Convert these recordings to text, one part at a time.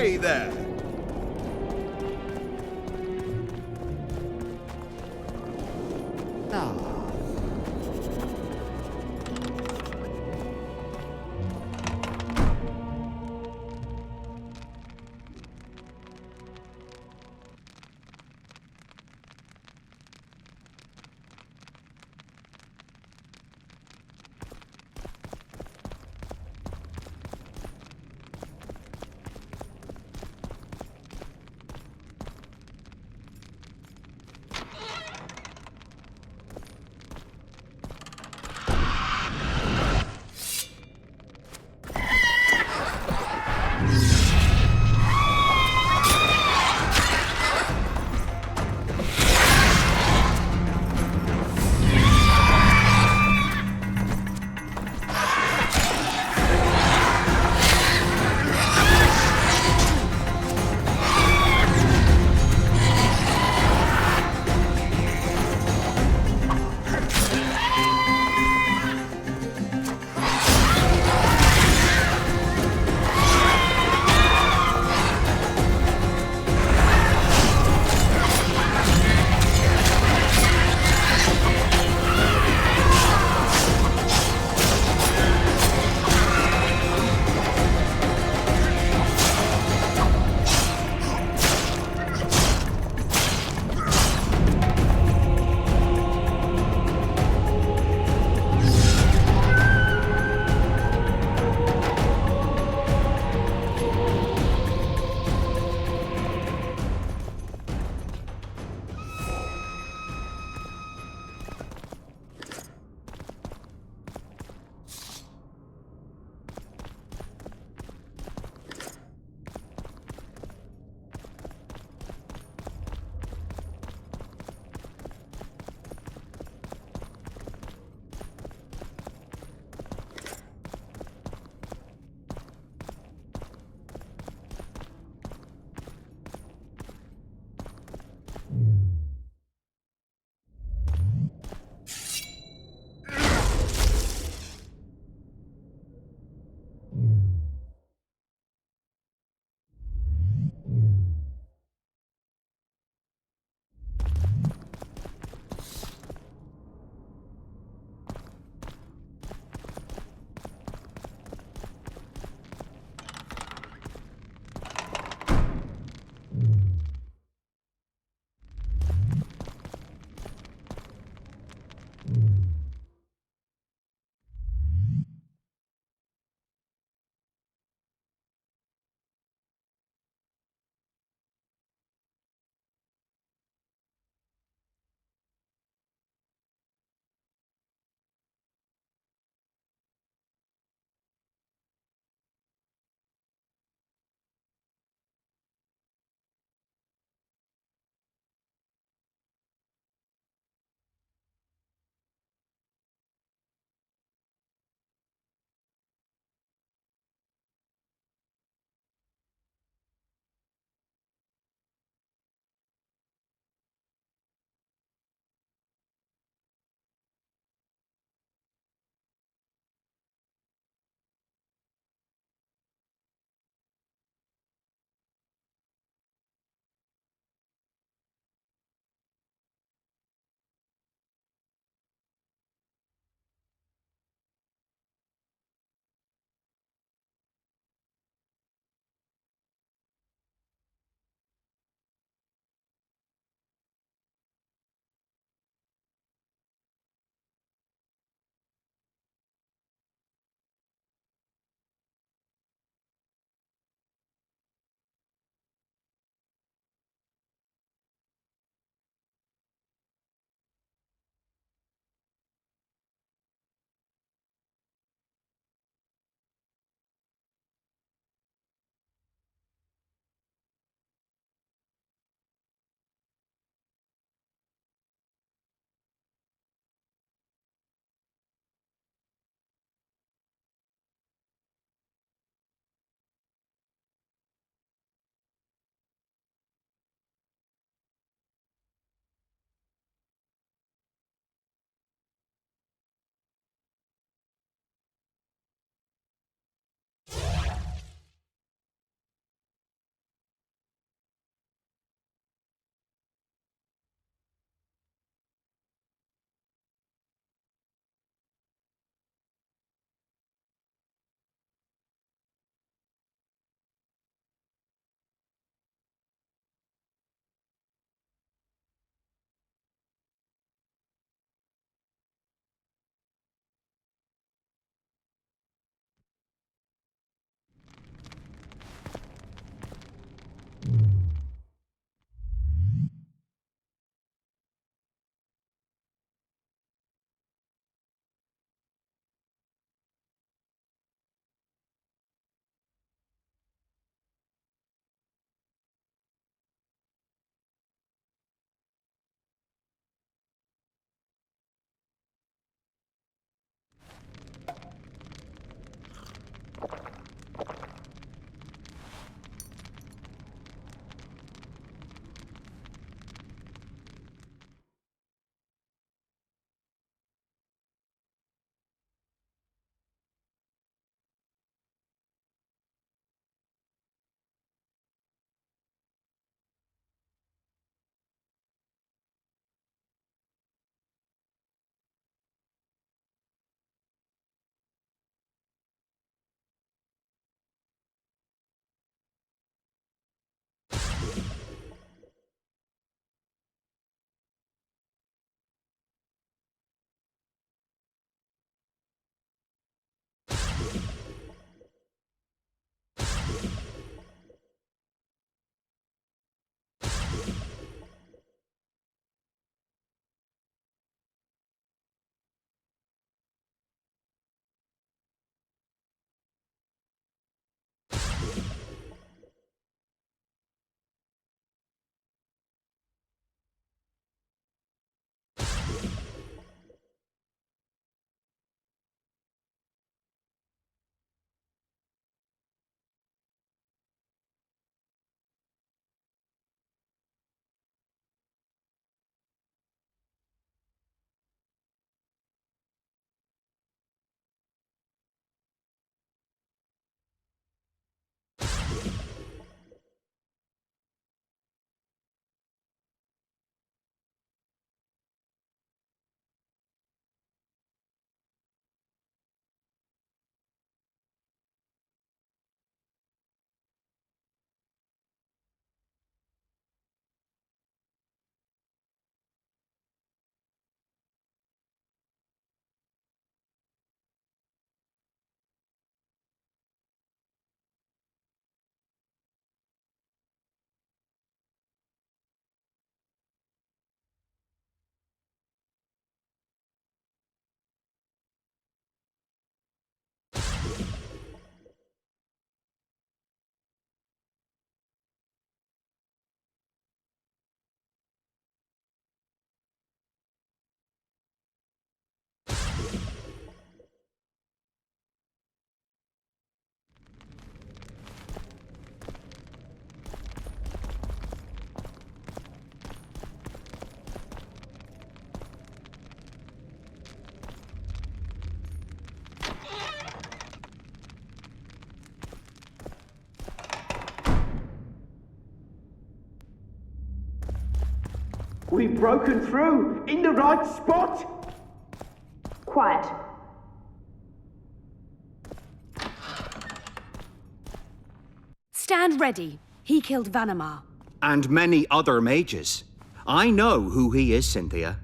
Hey there. Ah. We've broken through in the right spot. Quiet. Stand ready. He killed Vanamar. And many other mages. I know who he is, Cynthia.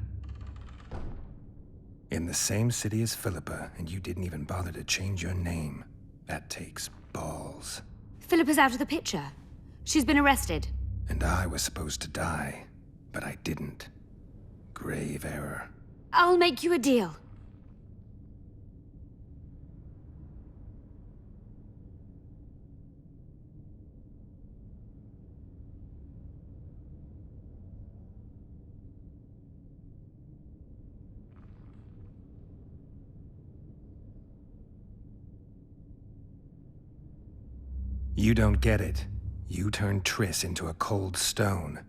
In the same city as Philippa, and you didn't even bother to change your name. That takes balls. Philippa's out of the picture. She's been arrested. And I was supposed to die, but I didn't. Grave error. I'll make you a deal. You don't get it. You turned Triss into a cold stone.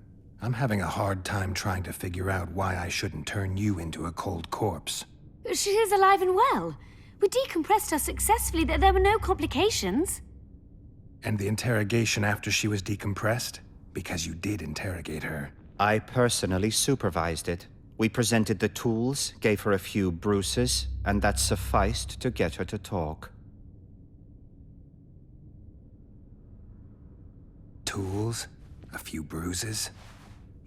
I'm having a hard time trying to figure out why I shouldn't turn you into a cold corpse. She is alive and well. We decompressed her successfully. There were no complications. And the interrogation after she was decompressed? Because you did interrogate her. I personally supervised it. We presented the tools, gave her a few bruises, and that sufficed to get her to talk. Tools? A few bruises?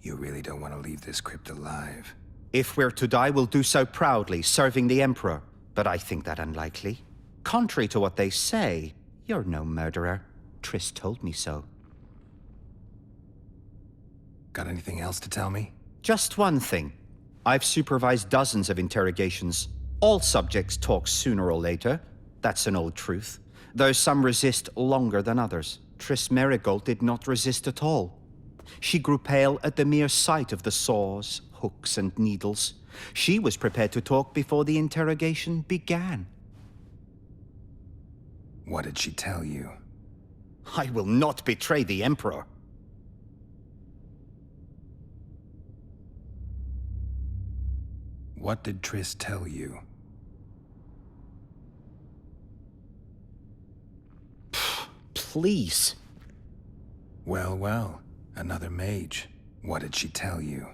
You really don't want to leave this crypt alive. If we're to die, we'll do so proudly, serving the Emperor. But I think that unlikely. Contrary to what they say, you're no murderer. Triss told me so. Got anything else to tell me? Just one thing. I've supervised dozens of interrogations. All subjects talk sooner or later. That's an old truth. Though some resist longer than others. Triss Merigold did not resist at all. She grew pale at the mere sight of the saws, hooks, and needles. She was prepared to talk before the interrogation began. What did she tell you? I will not betray the Emperor. What did Triss tell you? Please. Well, well. Another mage. What did she tell you?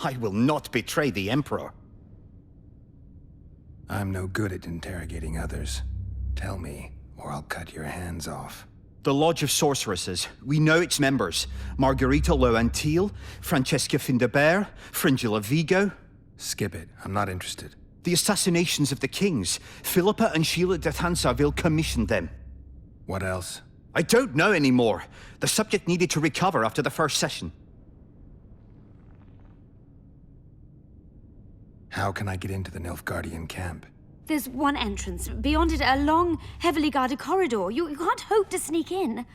I will not betray the Emperor. I'm no good at interrogating others. Tell me, or I'll cut your hands off. The Lodge of Sorceresses. We know its members. Margarita Loantil, Francesca Findabert, Fringilla Vigo. Skip it. I'm not interested. The assassinations of the kings. Philippa and Sheila de Thansarville commissioned them. What else? I don't know anymore. The subject needed to recover after the first session. How can I get into the Nilfgaardian camp? There's one entrance. Beyond it, a long, heavily guarded corridor. You can't hope to sneak in.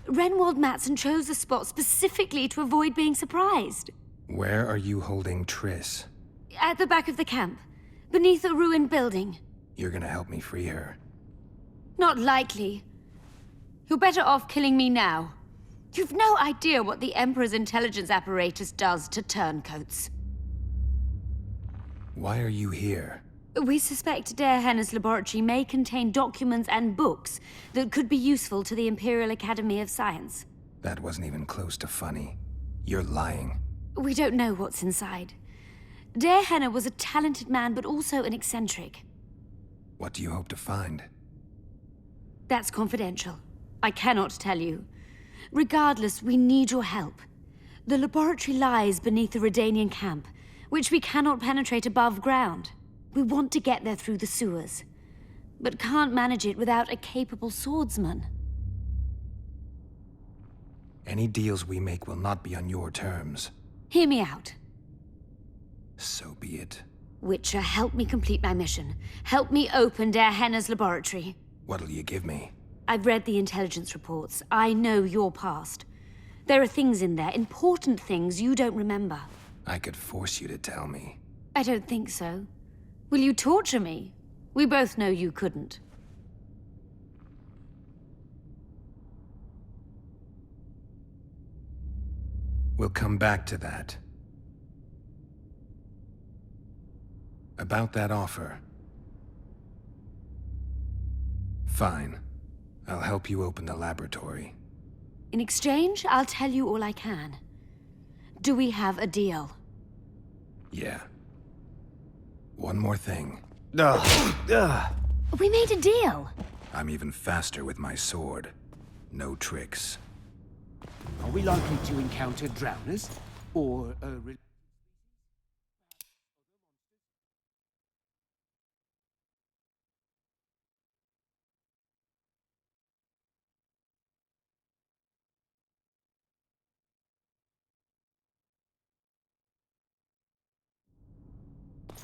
Renwald Matson chose the spot specifically to avoid being surprised. Where are you holding Triss? At the back of the camp, beneath a ruined building. You're gonna help me free her. Not likely. You're better off killing me now. You've no idea what the Emperor's intelligence apparatus does to turncoats. Why are you here? We suspect Der Henner's laboratory may contain documents and books that could be useful to the Imperial Academy of Science. That wasn't even close to funny. You're lying. We don't know what's inside. Der Henner was a talented man, but also an eccentric. What do you hope to find? That's confidential. I cannot tell you. Regardless, we need your help. The laboratory lies beneath the Redanian camp, which we cannot penetrate above ground. We want to get there through the sewers, but can't manage it without a capable swordsman. Any deals we make will not be on your terms. Hear me out. So be it. Witcher, help me complete my mission. Help me open Der Henner's laboratory. What'll you give me? I've read the intelligence reports. I know your past. There are things in there, important things you don't remember. I could force you to tell me. I don't think so. Will you torture me? We both know you couldn't. We'll come back to that. About that offer. Fine. I'll help you open the laboratory. In exchange, I'll tell you all I can. Do we have a deal? Yeah. One more thing. We made a deal. I'm even faster with my sword. No tricks. Are we likely to encounter drowners? Or,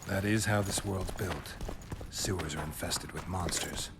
That is how this world's built. Sewers are infested with monsters.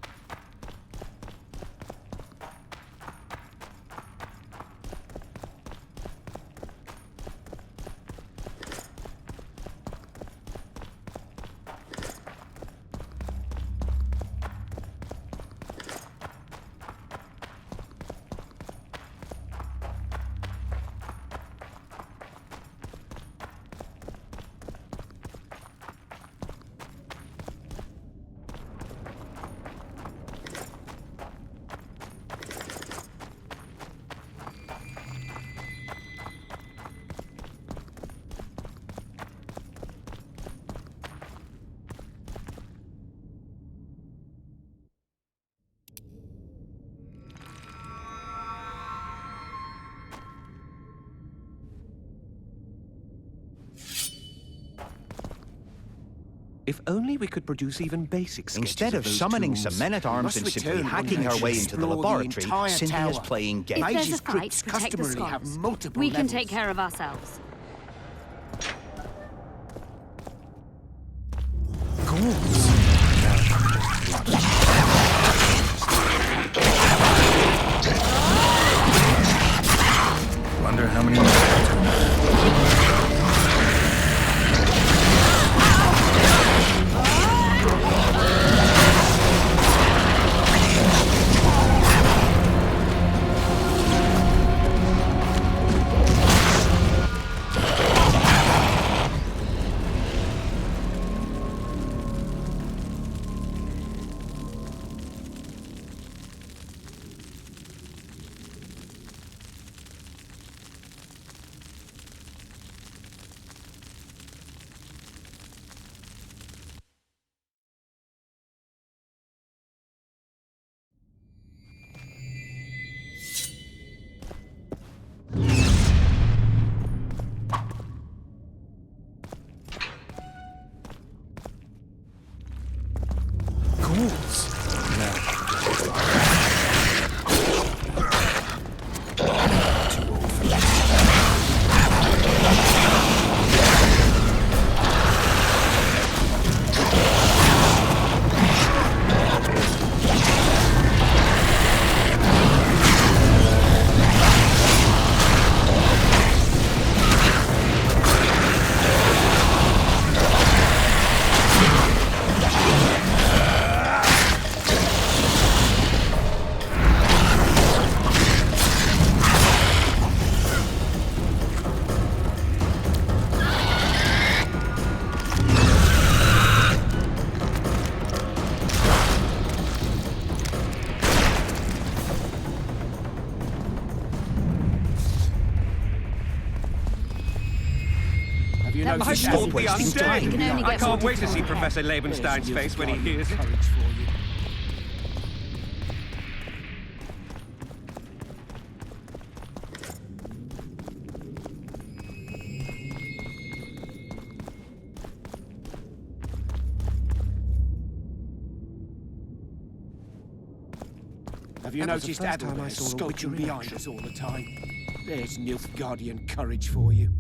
If only we could produce even basic sketches Instead of those summoning tools. some men-at-arms and must simply return hacking one our day way to into the explore the laboratory, entire Cynthia's tower. playing If games. there's a Mage's fight, crypts protect the customarily have scholars. multiple We can levels. take care of ourselves. Wonder how many more. Have you That noticed must as be we're undead. starting You can only to get I can't more wait to see Professor Labenstein's face when he hears it. courage for you. Have you That was the noticed first time I Adalbert saw a skulking Witcher in behind action. us all the time? There's Nilfgaardian courage for you.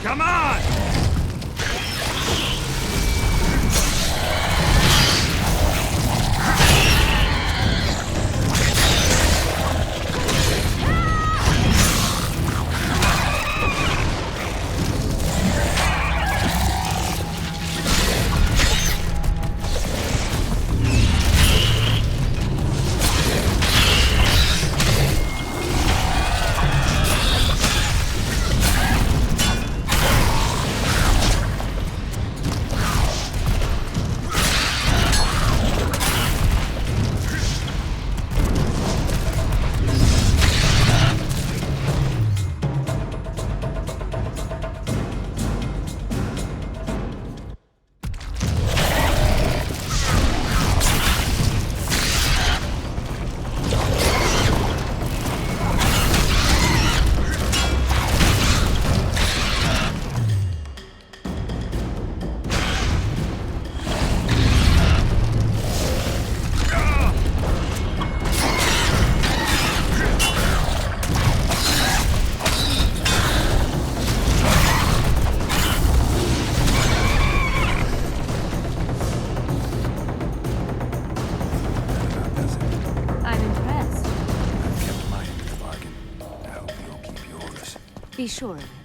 Come on! Be sure of it.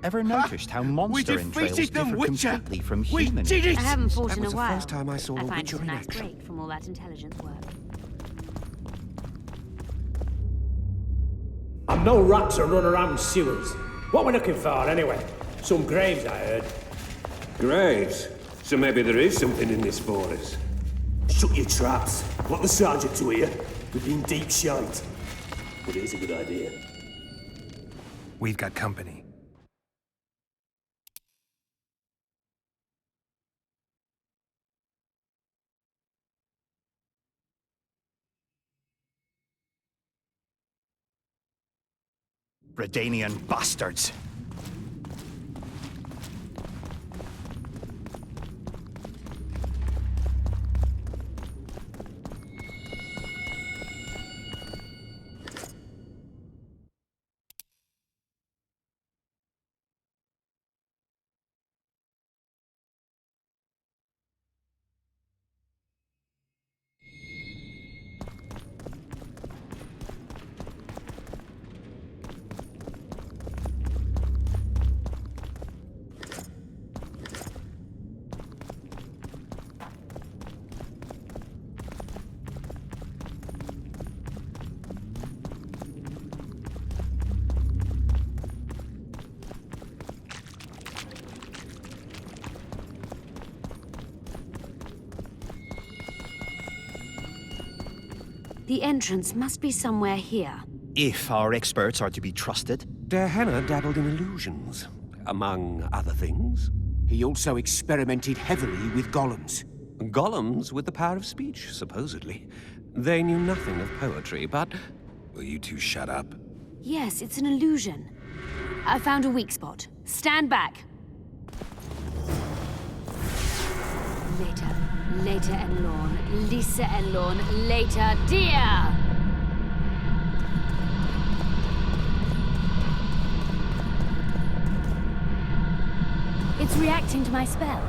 Ever noticed how monster entrails differ completely from human? We did it! I haven't fought in a was the while. first time I saw a find Witcher it's a in nice action. break from all that intelligence work. I'm no rat to run around sewers. What are we looking for, anyway? Some graves, I heard. Great. So maybe there is something in this for us. Shut your traps. Want the sergeant to hear? We've been deep shite. But it is a good idea. We've got company. Redanian bastards! The entrance must be somewhere here. If our experts are to be trusted. Dehenna dabbled in illusions, among other things. He also experimented heavily with golems. Golems with the power of speech, supposedly. They knew nothing of poetry, but... Will you two shut up? Yes, it's an illusion. I found a weak spot. Stand back. Later. Later, Enlorn. Lisa Enlorn. Later, dear! It's reacting to my spell.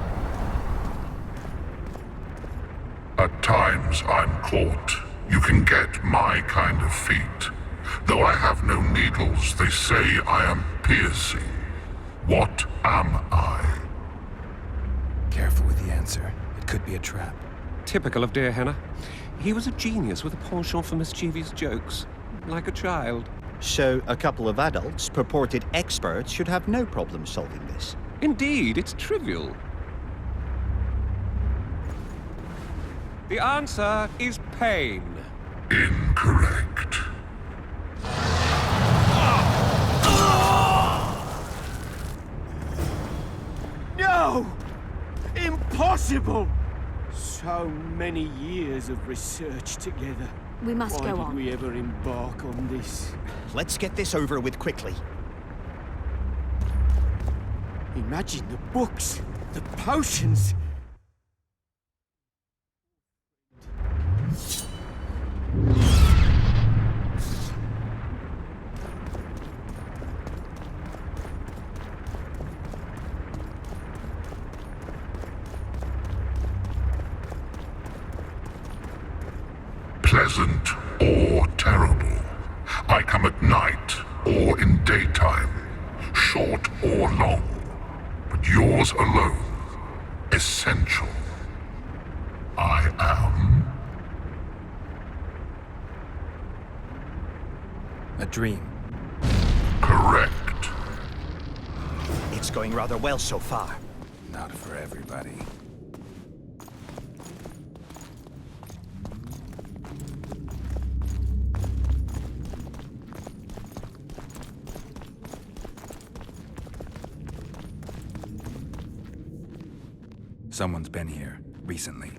At times I'm caught. You can get my kind of feat. Though I have no needles, they say I am piercing. What am I? Careful with the answer. It could be a trap. Typical of Dehenna. He was a genius with a penchant for mischievous jokes. Like a child. So a couple of adults, purported experts, should have no problem solving this. Indeed, it's trivial. The answer is pain. Incorrect. No! Impossible! So many years of research together. We must Why go did on. we ever embark on this? Let's get this over with quickly. Imagine the books, the potions. Pleasant or terrible. I come at night or in daytime, short or long. But yours alone, essential. I am... A dream. correct. It's going rather well so far. Not for everybody. Someone's been here recently.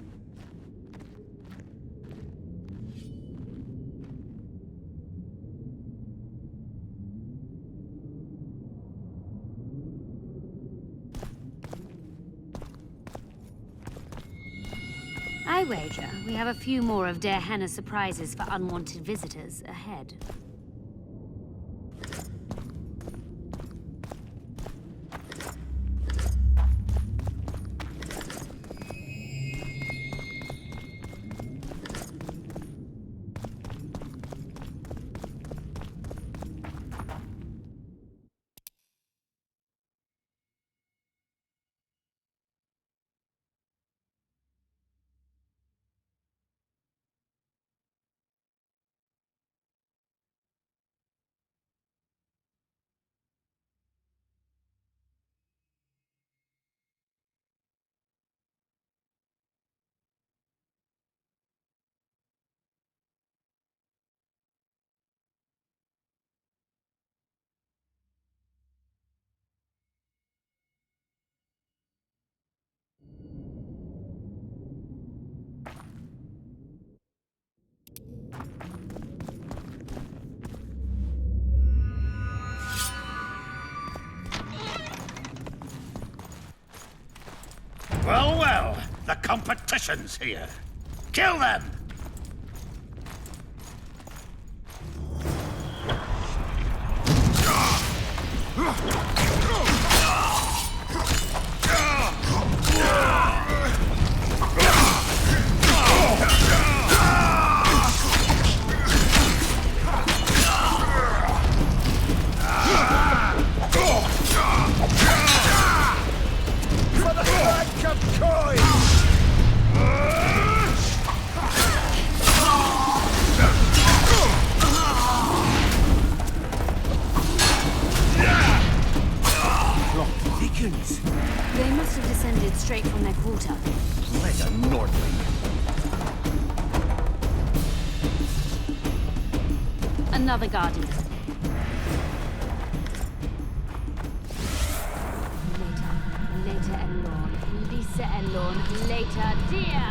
I wager we have a few more of Dehenna's surprises for unwanted visitors ahead. Well, well, the competition's here. Kill them! For the flag of coin! Dickens! They must have descended straight from their quarter. Like a Nordling. Another guardian. Later Elorn. Lisa Elorn. Later, dear!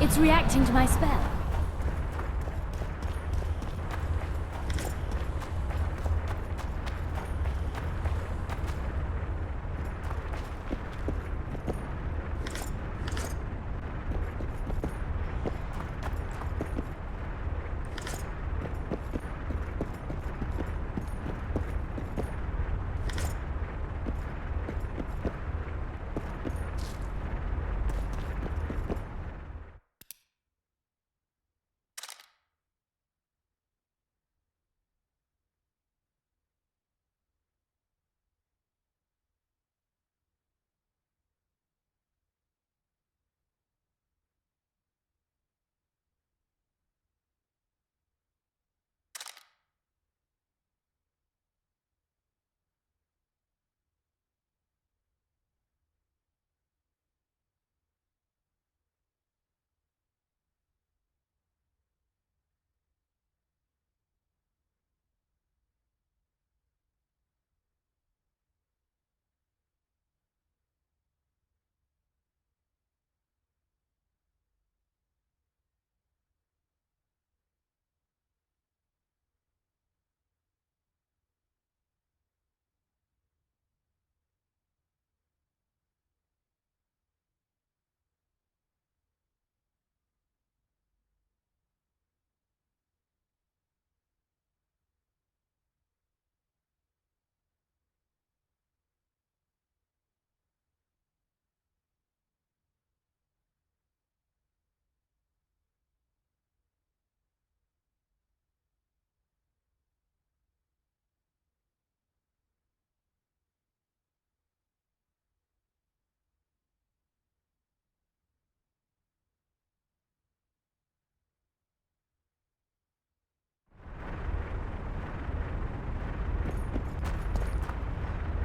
It's reacting to my spell.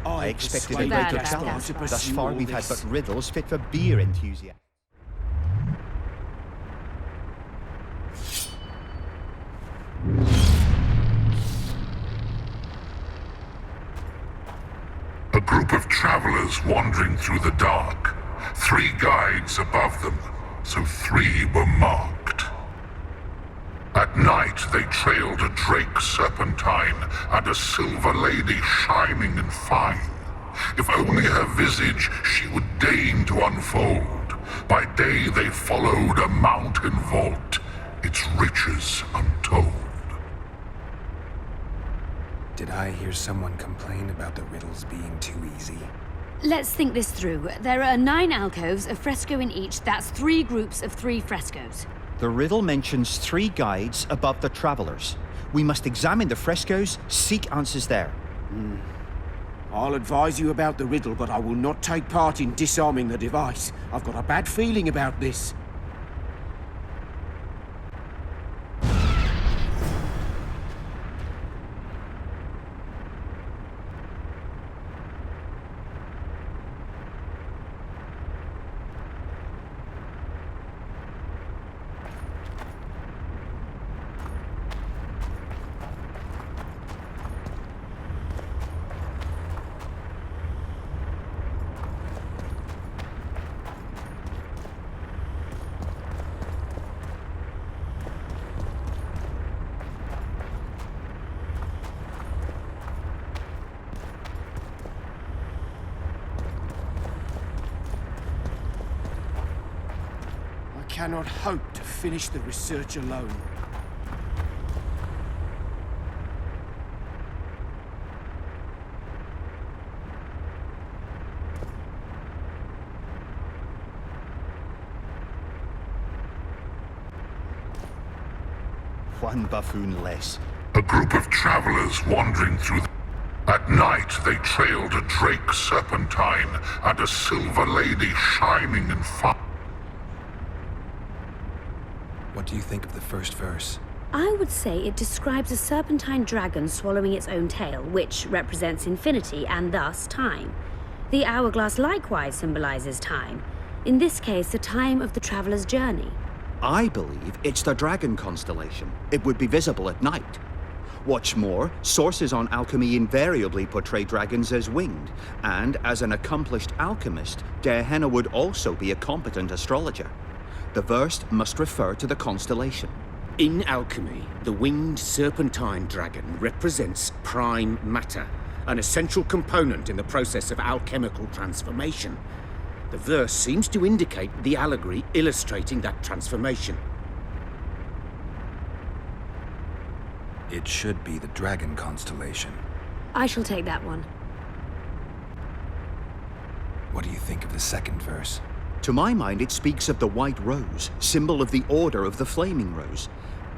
I expected a persuaded greater Gaspar challenge. to Thus pursue far, all we've had this. but riddles fit for beer enthusiasts. A group of travelers wandering through the dark. 3 guides above them, so 3 were marked. At night they trailed a drake serpentine and a silver lady shining and fine. If only her visage she would deign to unfold. By day they followed a mountain vault, its riches untold. Did I hear someone complain about the riddles being too easy? Let's think this through. There are 9 alcoves, a fresco in each. That's 3 groups of 3 frescoes. The riddle mentions 3 guides above the travelers. We must examine the frescoes, seek answers there. I'll advise you about the riddle, but I will not take part in disarming the device. I've got a bad feeling about this. cannot hope to finish the research alone. One buffoon less. A group of travelers wandering through the... At night, they trailed a drake serpentine and a silver lady shining in fire. What do you think of the first verse? I would say it describes a serpentine dragon swallowing its own tail, which represents infinity and thus time. The hourglass likewise symbolizes time. In this case, the time of the traveler's journey. I believe it's the dragon constellation. It would be visible at night. What's more, sources on alchemy invariably portray dragons as winged, and as an accomplished alchemist, Gehenna would also be a competent astrologer. The verse must refer to the constellation. In alchemy, the winged serpentine dragon represents prime matter, an essential component in the process of alchemical transformation. The verse seems to indicate the allegory illustrating that transformation. It should be the dragon constellation. I shall take that one. What do you think of the second verse? To my mind, it speaks of the white rose, symbol of the Order of the Flaming Rose.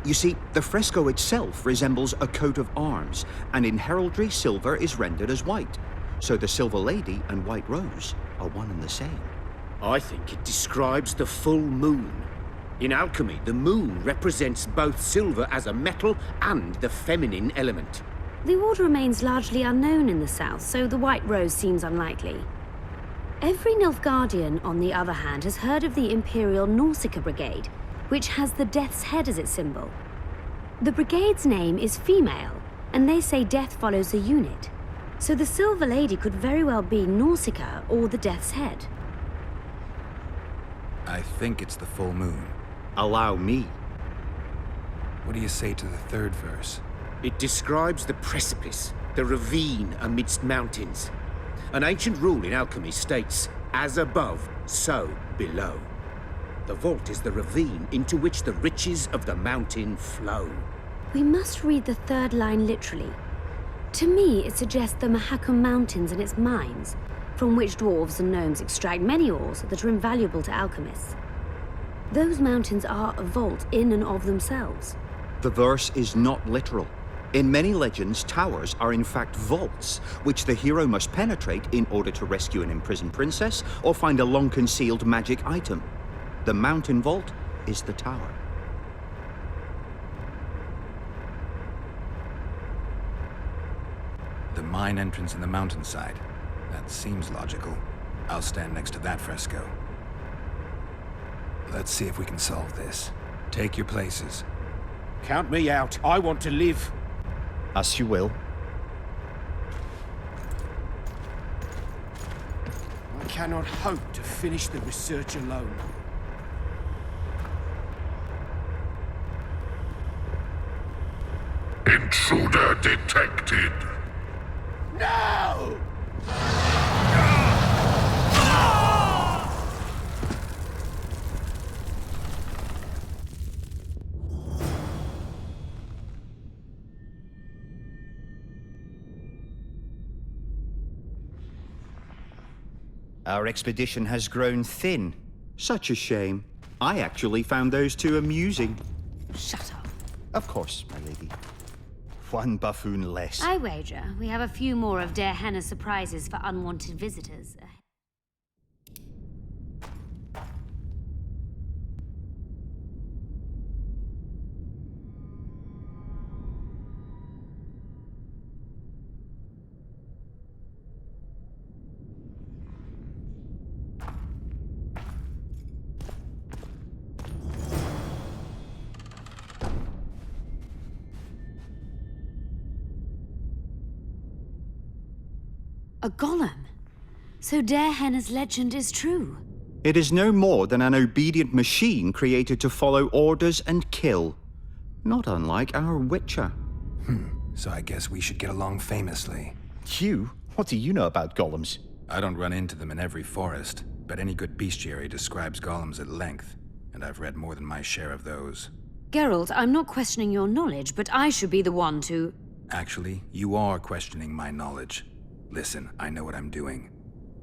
You see, the fresco itself resembles a coat of arms, and in heraldry, silver is rendered as white. So the Silver Lady and White Rose are one and the same. I think it describes the full moon. In alchemy, the moon represents both silver as a metal and the feminine element. The order remains largely unknown in the south, so the White Rose seems unlikely. Every Nilfgaardian, on the other hand, has heard of the Imperial Nausicaa Brigade, which has the Death's Head as its symbol. The brigade's name is female, and they say death follows the unit. So the Silver Lady could very well be Nausicaa or the Death's Head. I think it's the full moon. Allow me. What do you say to the third verse? It describes the precipice, the ravine amidst mountains. An ancient rule in alchemy states, as above, so below. The vault is the ravine into which the riches of the mountain flow. We must read the third line literally. To me, it suggests the Mahakam Mountains and its mines, from which dwarves and gnomes extract many ores that are invaluable to alchemists. Those mountains are a vault in and of themselves. The verse is not literal. In many legends, towers are in fact vaults, which the hero must penetrate in order to rescue an imprisoned princess or find a long-concealed magic item. The mountain vault is the tower. The mine entrance in the mountainside. That seems logical. I'll stand next to that fresco. Let's see if we can solve this. Take your places. Count me out. I want to live. As you will. I cannot hope to finish the research alone. Intruder detected. No! Our expedition has grown thin. Such a shame. I actually found those two amusing. Shut up. Of course, my lady. One buffoon less. I wager we have a few more of Gehenna's surprises for unwanted visitors. A golem? So Gehenna's legend is true? It is no more than an obedient machine created to follow orders and kill. Not unlike our Witcher. So I guess we should get along famously. You? What do you know about golems? I don't run into them in every forest, but any good bestiary describes golems at length. and I've read more than my share of those. Geralt, I'm not questioning your knowledge, but I should be the one to... Actually, you are questioning my knowledge. Listen, I know what I'm doing.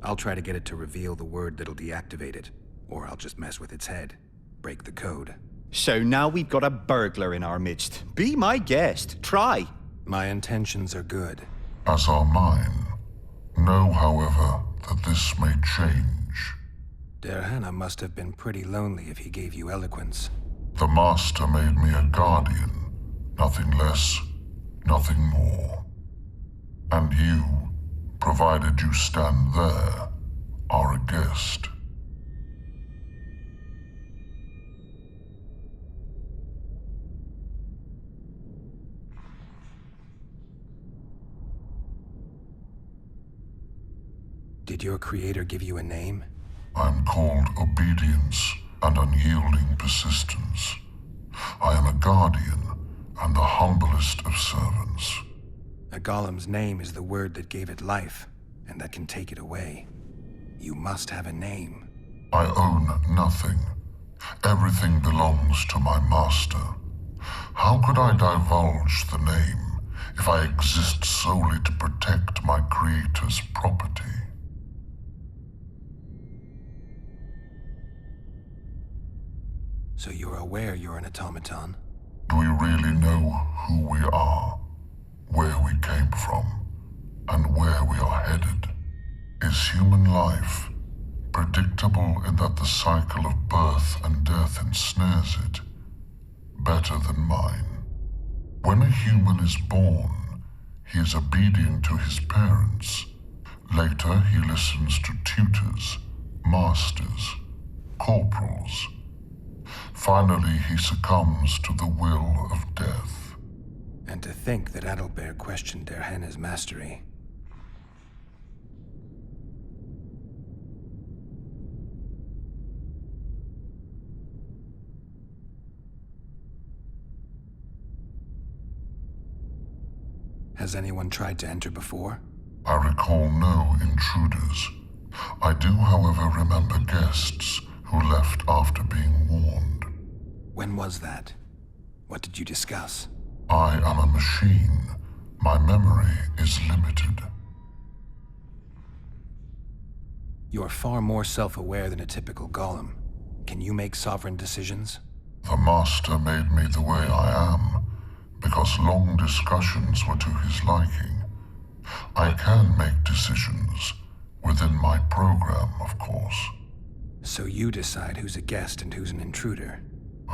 I'll try to get it to reveal the word that'll deactivate it, or I'll just mess with its head. Break the code. So now we've got a burglar in our midst. Be my guest. Try. My intentions are good. As are mine. Know, however, that this may change. Derhana must have been pretty lonely if he gave you eloquence. The Master made me a guardian. Nothing less, nothing more. And you, provided you stand there, are a guest. Did your creator give you a name? I'm called obedience and unyielding persistence. I am a guardian and the humblest of servants. A golem's name is the word that gave it life, and that can take it away. You must have a name. I own nothing. Everything belongs to my master. How could I divulge the name if I exist solely to protect my creator's property? So you're aware you're an automaton? Do we really know who we are, where we came from, and where we are headed? Is human life predictable in that the cycle of birth and death ensnares it, better than mine? When a human is born, he is obedient to his parents. Later, he listens to tutors, masters, corporals. Finally, he succumbs to the will of death. And to think that Adalbert questioned Derhana's mastery. Has anyone tried to enter before? I recall no intruders. I do, however, remember guests who left after being warned. When was that? What did you discuss? I am a machine. My memory is limited. You're far more self-aware than a typical golem. Can you make sovereign decisions? The Master made me the way I am, because long discussions were to his liking. I can make decisions, within my program, of course. So you decide who's a guest and who's an intruder?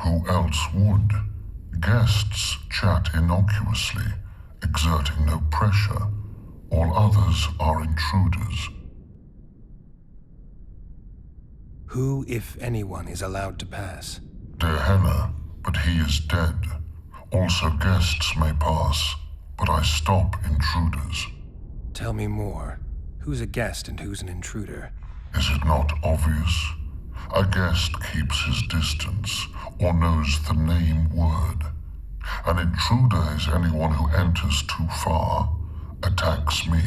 Who else would? Guests chat innocuously, exerting no pressure. All others are intruders. Who, if anyone, is allowed to pass? Derhana, but he is dead. Also guests may pass, but I stop intruders. Tell me more. Who's a guest and who's an intruder? Is it not obvious? A guest keeps his distance, or knows the name word. An intruder is anyone who enters too far, attacks me,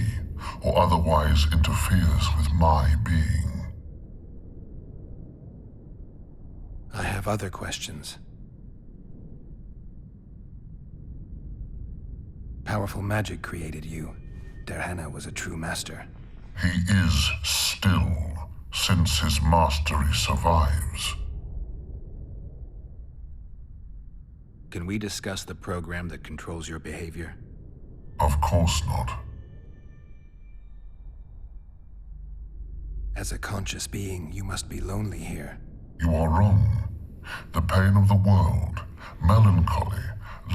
or otherwise interferes with my being. I have other questions. Powerful magic created you. Derhana was a true master. He is still, since his mastery survives. Can we discuss the program that controls your behavior? Of course not. As a conscious being, you must be lonely here. You are wrong. The pain of the world, melancholy,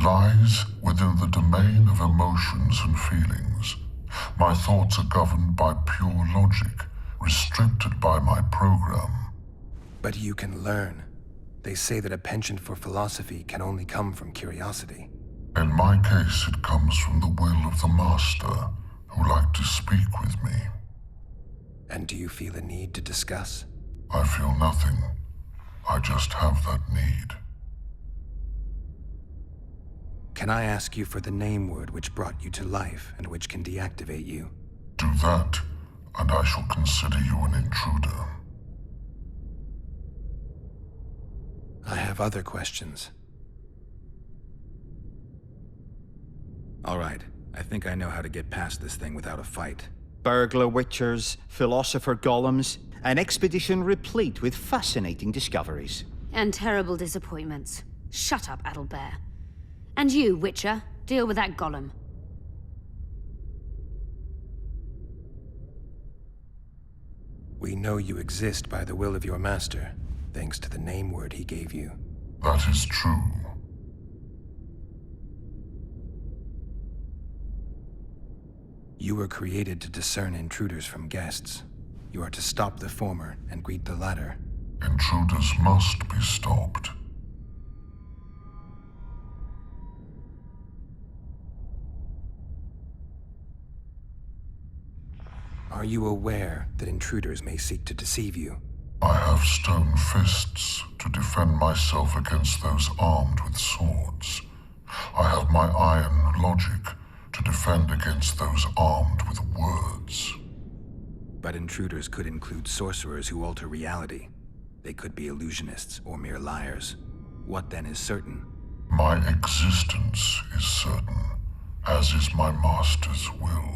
lies within the domain of emotions and feelings. My thoughts are governed by pure logic, restricted by my program. But you can learn. They say that a penchant for philosophy can only come from curiosity. In my case, it comes from the will of the Master, who liked to speak with me. And do you feel a need to discuss? I feel nothing. I just have that need. Can I ask you for the name word which brought you to life and which can deactivate you? Do that, and I shall consider you an intruder. I have other questions. All right, I think I know how to get past this thing without a fight. Burglar witchers, philosopher golems, an expedition replete with fascinating discoveries. And terrible disappointments. Shut up, Adelbear. And you, Witcher, deal with that golem. We know you exist by the will of your master, thanks to the name word he gave you. That is true. You were created to discern intruders from guests. You are to stop the former and greet the latter. Intruders must be stopped. Are you aware that intruders may seek to deceive you? I have stone fists to defend myself against those armed with swords. I have my iron logic to defend against those armed with words. But intruders could include sorcerers who alter reality. They could be illusionists or mere liars. What then is certain? My existence is certain, as is my master's will.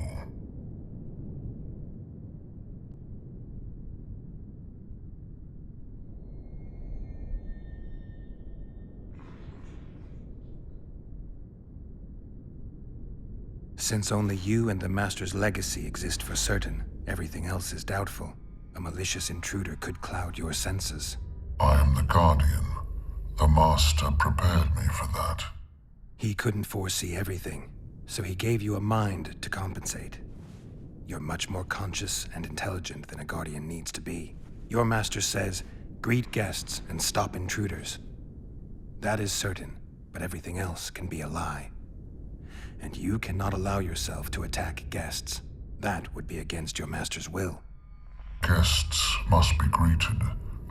Since only you and the Master's legacy exist for certain, everything else is doubtful. A malicious intruder could cloud your senses. I am the Guardian. The Master prepared me for that. He couldn't foresee everything, so he gave you a mind to compensate. You're much more conscious and intelligent than a Guardian needs to be. Your Master says, greet guests and stop intruders. That is certain, but everything else can be a lie. And you cannot allow yourself to attack guests. That would be against your Master's will. Guests must be greeted,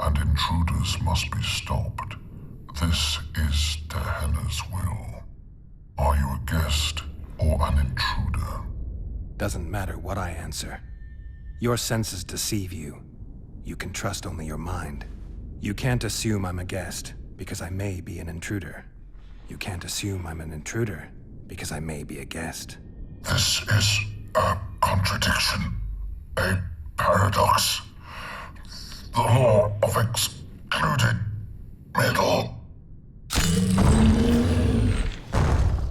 and intruders must be stopped. This is Tehenna's will. Are you a guest or an intruder? Doesn't matter what I answer. Your senses deceive you. You can trust only your mind. You can't assume I'm a guest, because I may be an intruder. You can't assume I'm an intruder, because I may be a guest. This is a contradiction, a paradox. The law of excluded middle.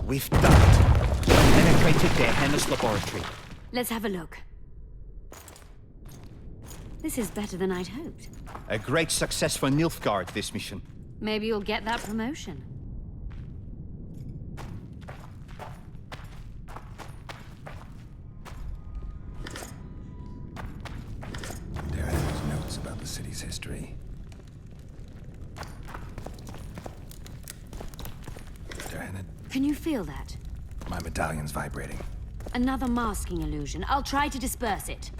We've done it. We've penetrated Tehenna's laboratory. Let's have a look. This is better than I'd hoped. A great success for Nilfgaard, this mission. Maybe you'll get that promotion. There are those notes about the city's history. Can you feel that? My medallion's vibrating. Another masking illusion. I'll try to disperse it.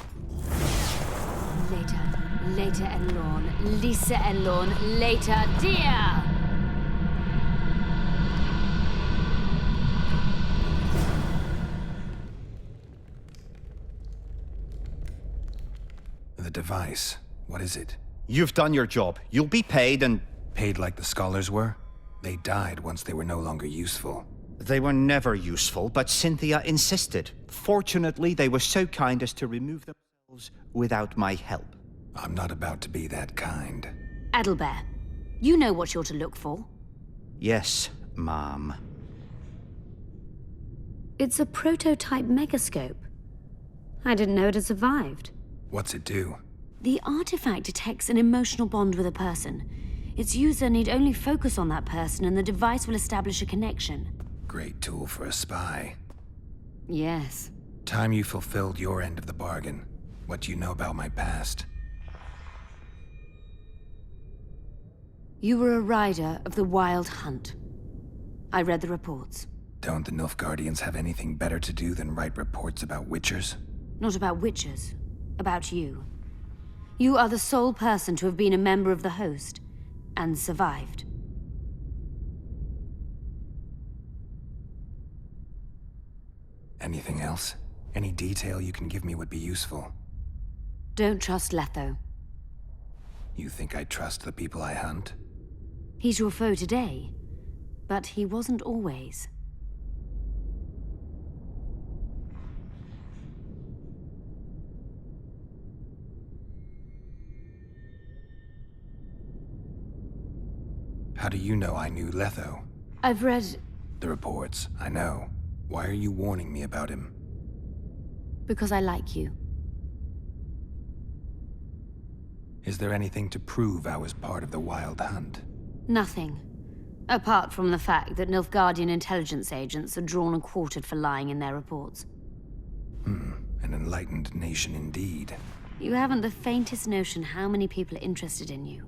Later and Lorn. Lisa and Lorn. Later, dear! The device. What is it? You've done your job. You'll be paid and... Paid like the scholars were? They died once they were no longer useful. They were never useful, but Cynthia insisted. Fortunately, they were so kind as to remove themselves without my help. I'm not about to be that kind. Adelbear, you know what you're to look for. Yes, Mom. It's a prototype megascope. I didn't know it had survived. What's it do? The artifact detects an emotional bond with a person. Its user need only focus on that person and the device will establish a connection. Great tool for a spy. Yes. Time you fulfilled your end of the bargain. What do you know about my past? You were a rider of the Wild Hunt. I read the reports. Don't the Nilfgaardians have anything better to do than write reports about witchers? Not about witchers. About you. You are the sole person to have been a member of the Host, and survived. Anything else? Any detail you can give me would be useful. Don't trust Letho. You think I trust the people I hunt? He's your foe today, but he wasn't always. How do you know I knew Letho? I've read... The reports, I know. Why are you warning me about him? because I like you. Is there anything to prove I was part of the Wild Hunt? Nothing. Apart from the fact that Nilfgaardian intelligence agents are drawn and quartered for lying in their reports. An enlightened nation indeed. You haven't the faintest notion how many people are interested in you.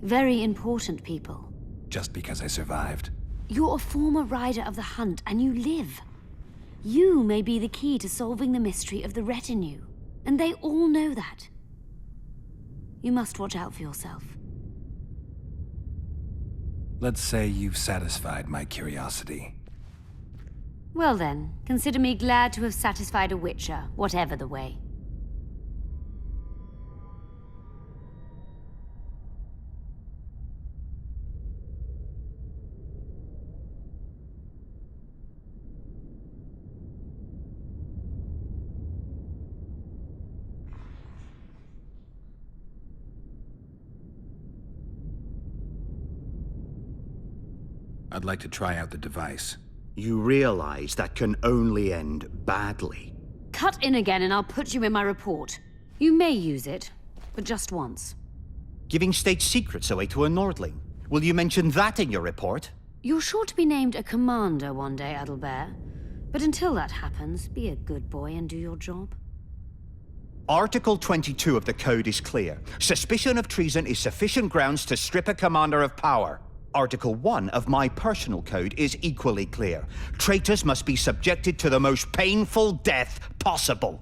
Very important people. Just because I survived? You're a former rider of the Hunt, and you live. You may be the key to solving the mystery of the retinue, and they all know that. You must watch out for yourself. Let's say you've satisfied my curiosity. Well then, consider me glad to have satisfied a Witcher, whatever the way. I'd like to try out the device. You realize that can only end badly. Cut in again and I'll put you in my report. You may use it, but just once. Giving state secrets away to a Nordling. Will you mention that in your report? You're sure to be named a commander one day, Adalbert. But until that happens, be a good boy and do your job. Article 22 of the Code is clear. Suspicion of treason is sufficient grounds to strip a commander of power. Article 1 of my personal code is equally clear. Traitors must be subjected to the most painful death possible.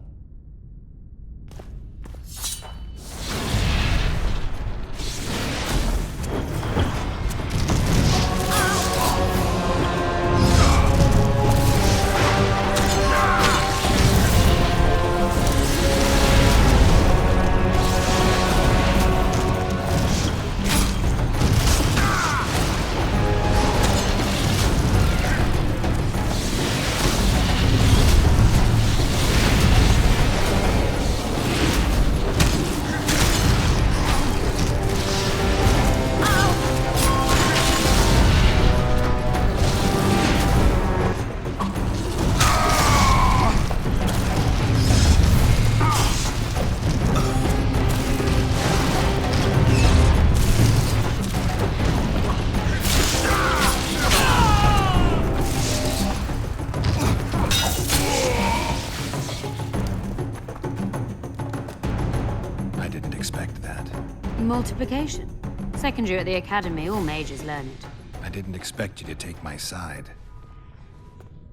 Multiplication. Second year at the academy, all mages learn it. I didn't expect you to take my side.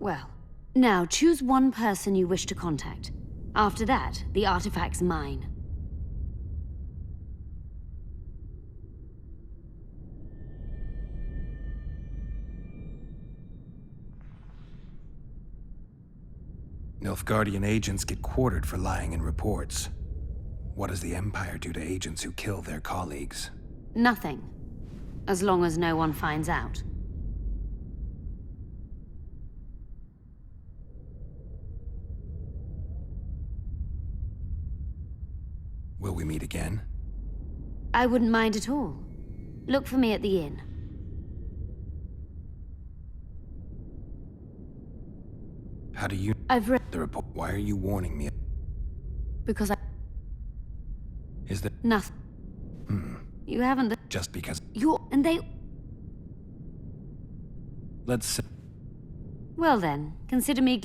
Well, now choose one person you wish to contact. After that, the artifact's mine. Nilfgaardian agents get quartered for lying in reports. What does the Empire do to agents who kill their colleagues? Nothing. As long as no one finds out. Will we meet again? I wouldn't mind at all. Look for me at the inn. How do you... I've read the report? Why are you warning me? because I... Is there... Nothing. You haven't the... Just because... You're... and they... Let's say... Well then, consider me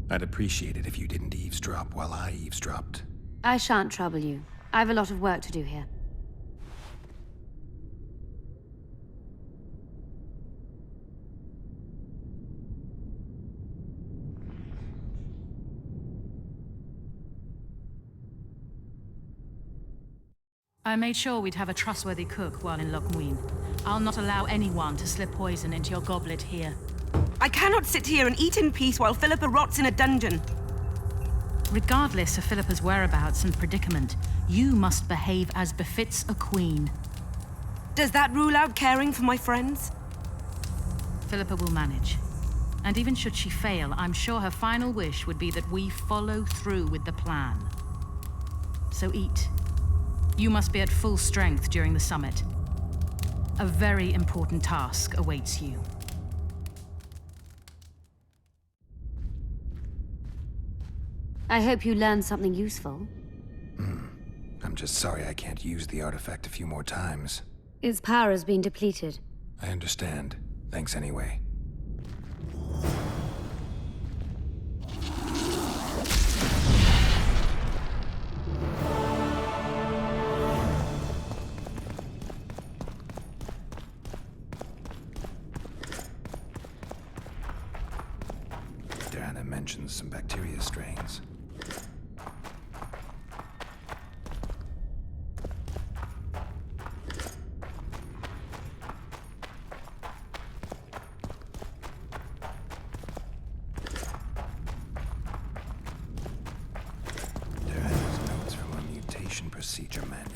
I'd appreciate it if you didn't eavesdrop while I eavesdropped. I shan't trouble you. I have a lot of work to do here. I made sure we'd have a trustworthy cook while in Lochmuin. I'll not allow anyone to slip poison into your goblet here. I cannot sit here and eat in peace while Philippa rots in a dungeon. Regardless of Philippa's whereabouts and predicament, You must behave as befits a queen. Does that rule out caring for my friends? Philippa will manage. And even should she fail, I'm sure her final wish would be that we follow through with the plan. So eat. You must be at full strength during the summit. A very important task awaits you. I hope you learned something useful. I'm just sorry I can't use the artifact a few more times. Its power has been depleted. I understand. Thanks anyway. Diana mentions some bacteria strains. Diana's notes from a mutation procedure manual.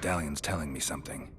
medallion's telling me something.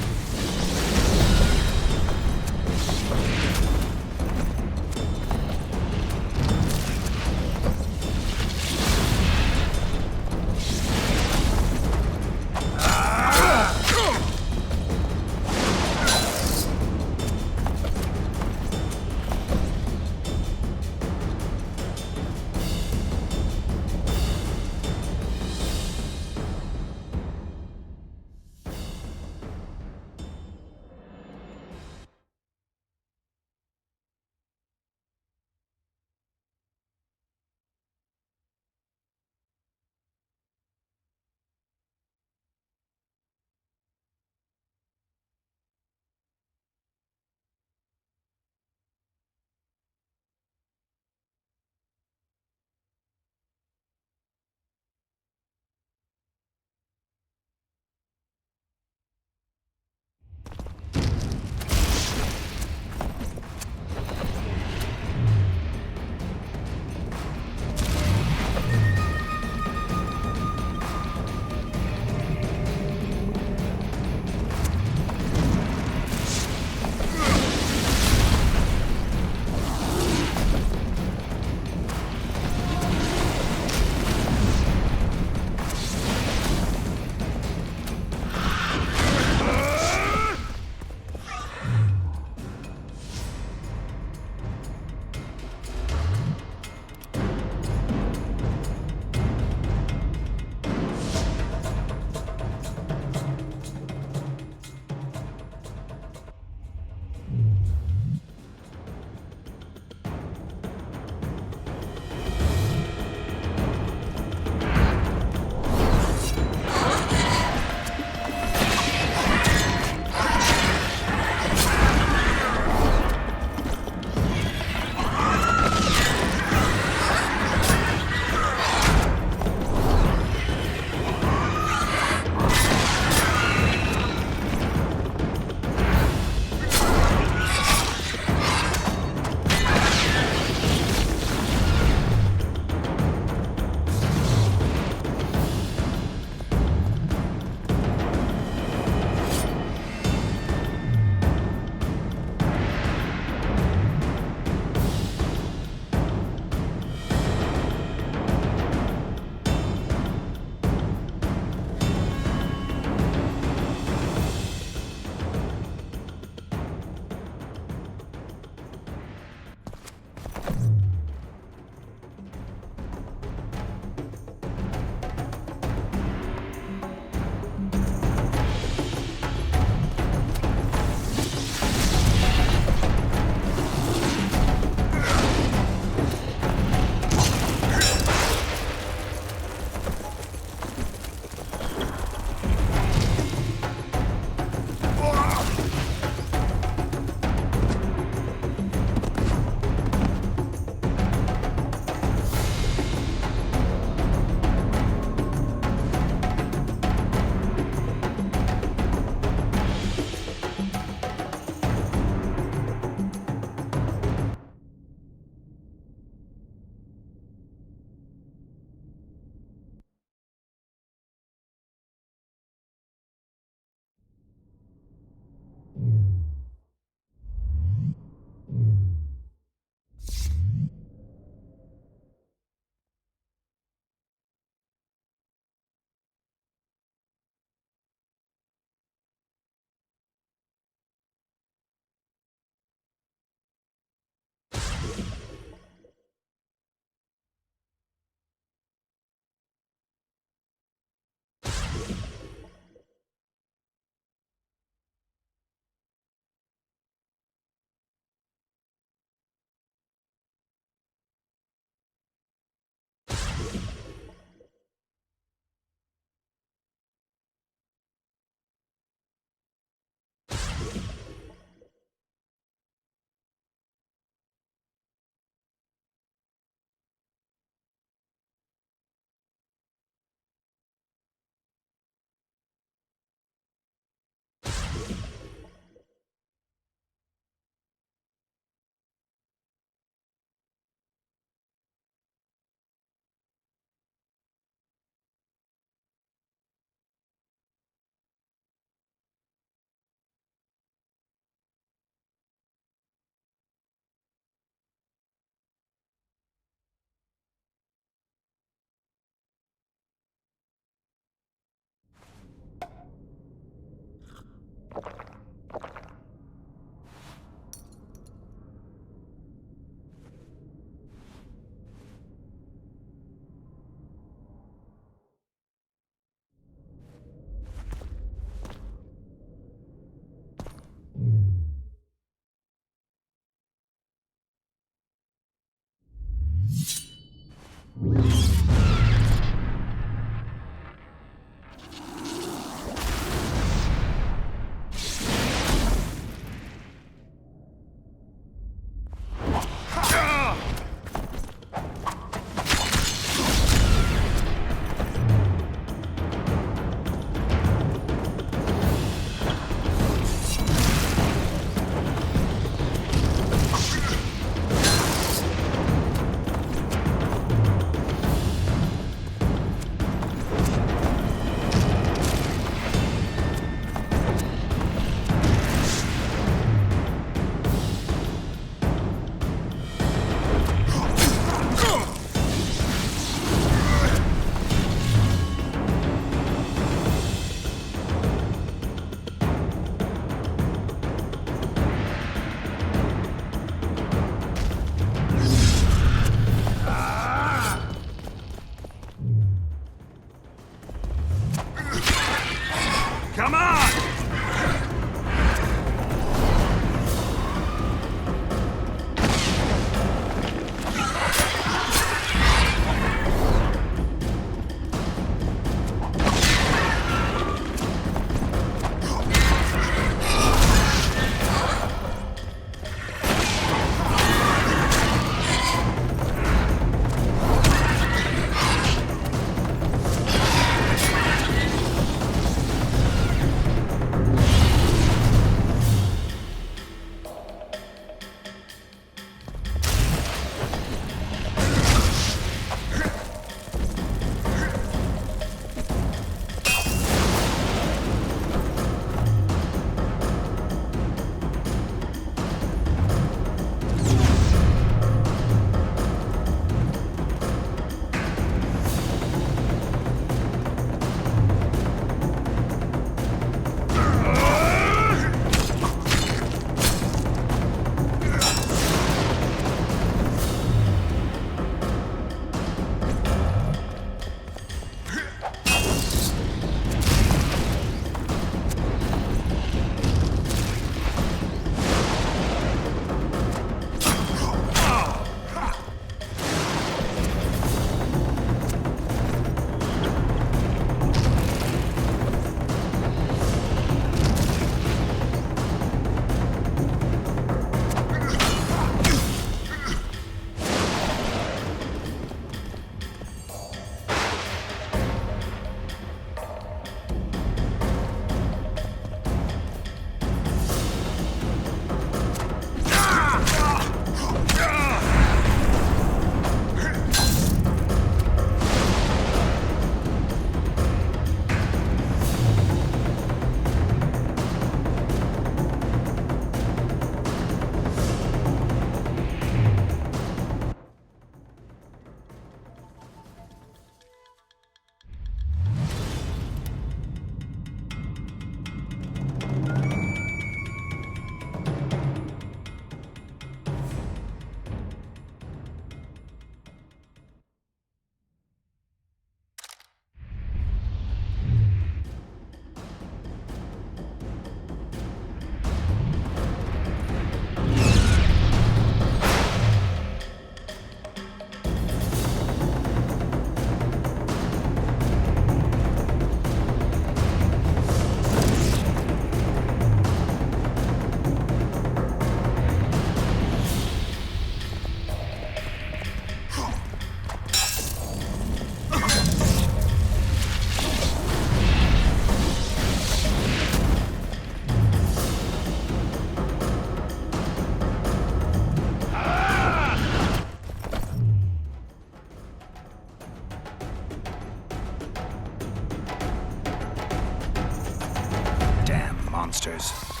monsters.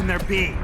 there be?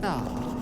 Ah.